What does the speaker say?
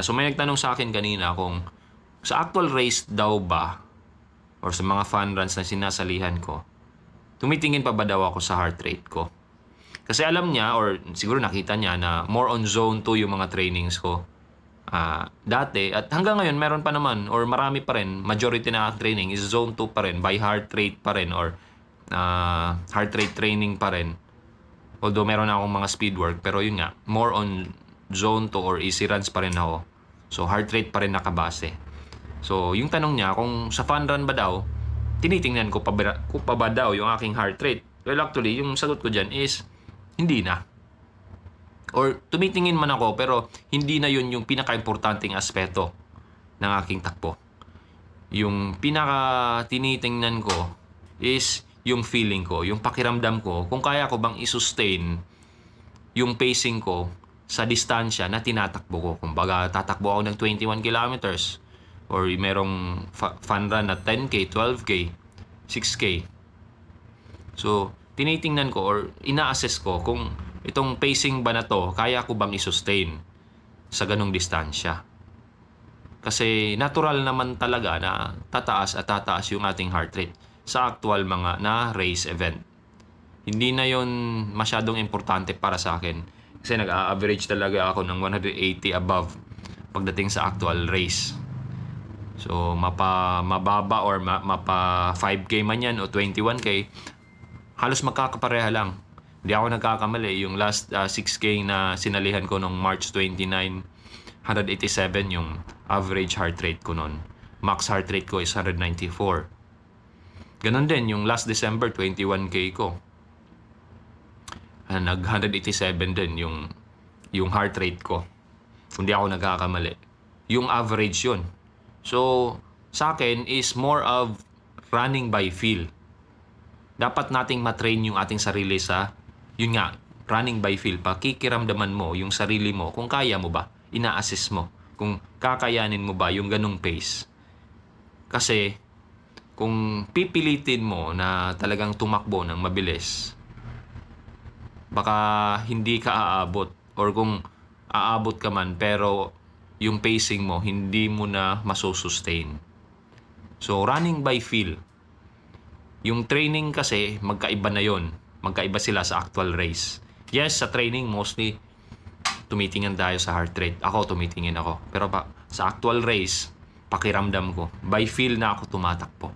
So may nagtanong sa akin kanina kung sa actual race daw ba or sa mga fun runs na sinasalihan ko, tumitingin pa ba daw ako sa heart rate ko? Kasi alam niya or siguro nakita niya na more on zone 2 yung mga trainings ko. Dati at hanggang ngayon meron pa naman or marami pa rin, majority na training is zone 2 pa rin, by heart rate pa rin or heart rate training pa rin. Although meron na akong mga speed work, pero yun nga, more on zone 2 or easy runs pa rin ako. So heart rate pa rin nakabase. So yung tanong niya kung sa fun run ba daw, tinitingnan ko pa ba daw yung aking heart rate. Well actually, yung sagot ko dyan is hindi na. Or tumitingin man ako pero hindi na yun yung pinaka-importanting aspeto ng aking takbo. Yung pinaka tinitingnan ko is yung feeling ko, yung pakiramdam ko, kung kaya ko bang i-sustain yung pacing ko sa distansya na tinatakbo ko. Kung baga tatakbo ako ng 21 kilometers or merong fun run na 10K, 12K, 6K. So, tinitingnan ko or ina-assess ko kung itong pacing ba na to, kaya ko bang i-sustain sa ganong distansya. Kasi natural naman talaga na tataas at tataas yung ating heart rate sa actual mga na race event. Hindi na yon masyadong importante para sa akin. Kasi nag-average talaga ako ng 180 above pagdating sa actual race. So, mababa or mapa 5K man yan o 21K, halos magkakapareha lang. Hindi ako nagkakamali. Yung last 6K na sinalihan ko nung March 29, 187 yung average heart rate ko nun. Max heart rate ko is 194. Ganon din yung last December 21K ko. Nag 187 din yung heart rate ko. Kung di ako nagkakamali. Yung average yun. So, sa akin is more of running by feel. Dapat nating matrain yung ating sarili sa, yun nga, running by feel. Pakikiramdaman mo yung sarili mo kung kaya mo ba. Ina-assess mo kung kakayanin mo ba yung ganung pace. Kasi, kung pipilitin mo na talagang tumakbo ng mabilis, baka hindi ka aabot. Or kung aabot ka man, pero yung pacing mo, hindi mo na masusustain. So, running by feel. Yung training kasi, magkaiba na yon. Magkaiba sila sa actual race. Yes, sa training, mostly, tumitingin tayo sa heart rate. Ako, tumitingin ako. Pero sa actual race, pakiramdam ko, by feel na ako tumatakbo.